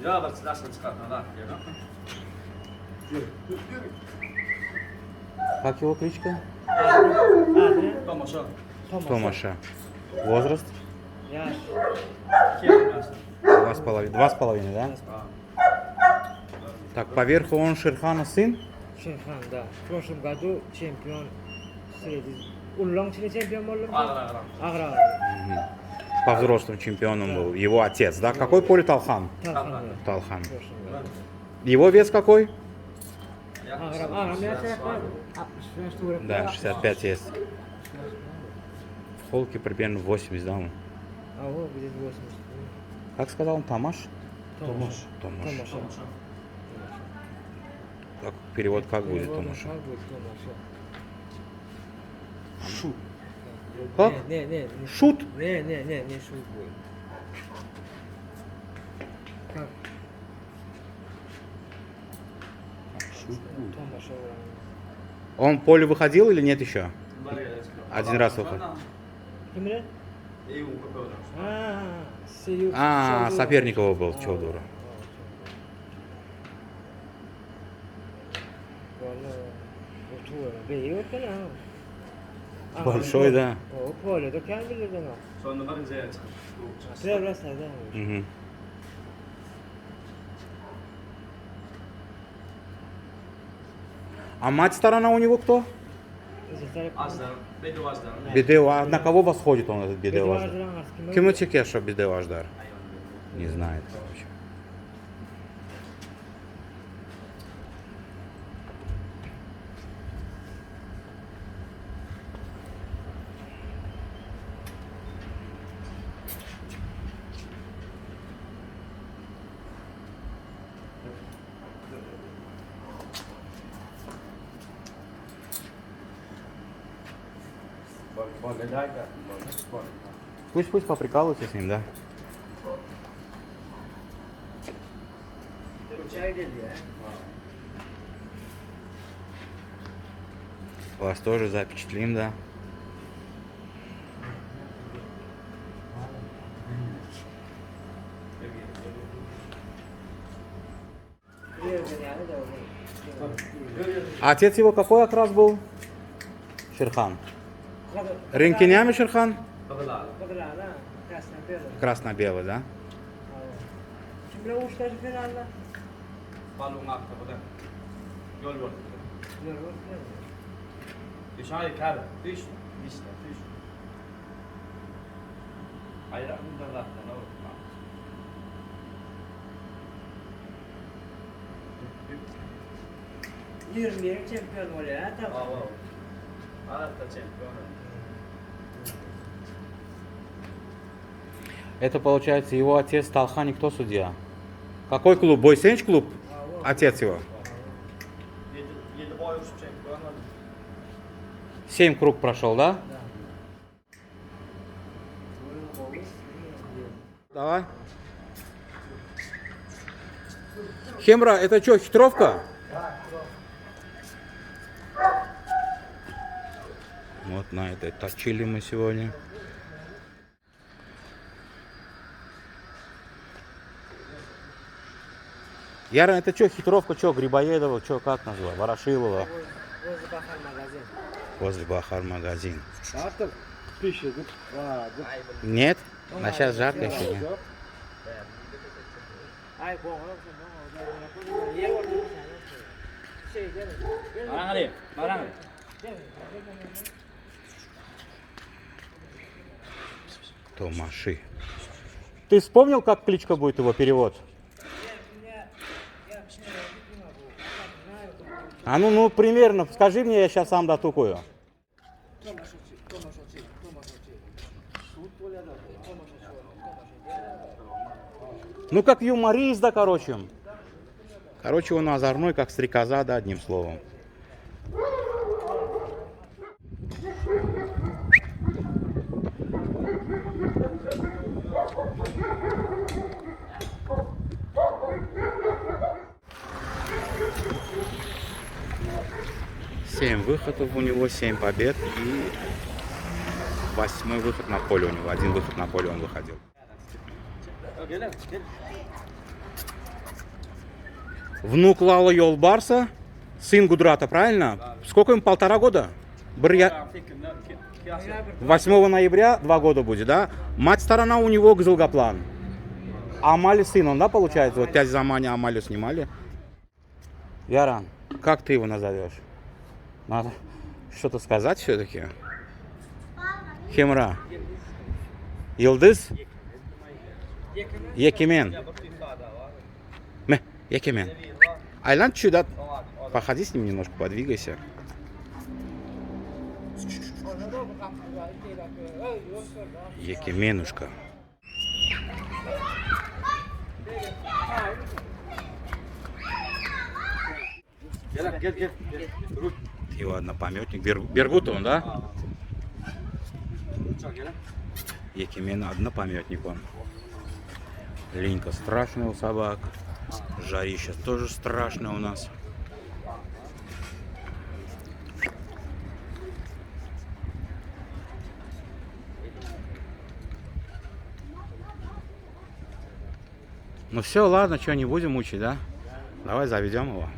Ya bak nasıl çıkartma Как его кличка? Томаша. Томаша. Возраст? Яш. Два с половиной, да? Так, поверху он Шерхана сын? Шерхан, да. В прошлом году чемпион среди... Уллончный чемпион был? Агра. По взрослым чемпионом был. Его отец, да? Какой поле Талхан? Талхан. Талхан. Его вес какой? Агра, Да, 65 есть. В холке примерно 80, да? Он? А вот где 80. Как сказал он? Тамаш? Томаш. Томаш. Так, перевод как будет, Томаш? Как будет Томаша? Шут. Как? Не. Шут? Не шут будет. Как? Томаша. Он в поле выходил или нет еще? Один раз выходил. Кем? Соперникова был, Чолдура. Большой, да. Поле, да кем билдin o? Sonra karıncaya çıkıp. Biraz da. Мгм. А мать сторона у него кто? Azdan, Bedu Azdan. Бедева. На кого восходит он, этот Бедева? Кем это Кеша Бедева Аждар? Не знает, короче. Пусть поприкалывается с ним, да? Вас тоже запечатлим, да? А отец его какой окрас был? Шерхан. Ренкинями Шерхан? Bakılar. Красно-белый, да? Kimler uçları falan? Balon akta bu da. Yol var. Yok. Dışarı kar. Düş. Düş. Hayır, bundan da ne olur? 20 чемпион oluyor ha tamam. Bravo. Arada çempiyon. Это получается его отец Талхани, кто судья? Какой клуб? Бойсенч клуб? Отец его. 7 boy uçup çempiyon oldu. 7 круг прошел, да? Давай. Хемра, это что, хитровка? Вот на этой точили мы сегодня. Яра, это что, хитровка, что, Грибоедова, что, как назвал? Ворошилова. Возле Бахар магазин. Возле Бахар магазин. Artık pişirdik. Нет? А сейчас жарко еще, нет? Ay boğulur. Yer var. Şey gelin. Barang ali. Barang. Томаши. Ты вспомнил, как кличка будет его перевод? А ну, примерно, скажи мне, я сейчас сам дотукаю. Ну, как юморист, да, короче. Короче, он озорной, как стрекоза, да, одним словом. Семь выходов у него, 7 побед и 8-й выход на поле у него. 1 выход на поле он выходил. Внук Лала Йолбарса, сын Гудрата, правильно? Сколько им, 1,5 года? 8 ноября 2 года будет, да? Мать сторона у него Кызылгаплан. Амали сын он, да, получается? Вот тязь Замани Амалию снимали. Яран, как ты его назовешь? Надо что-то сказать все-таки. Хемра. Йылдыз? Екимен. Екимен. Айланд чудат. Походи с ним немножко, подвигайся. Екименушка. Gel. Dur. И ладно, памятник. Бергут он, да? Екимен, однопамятник он. Линька страшная у собак. Жарища тоже страшное у нас. Ну все, ладно, что, не будем мучить, да? Давай заведем его.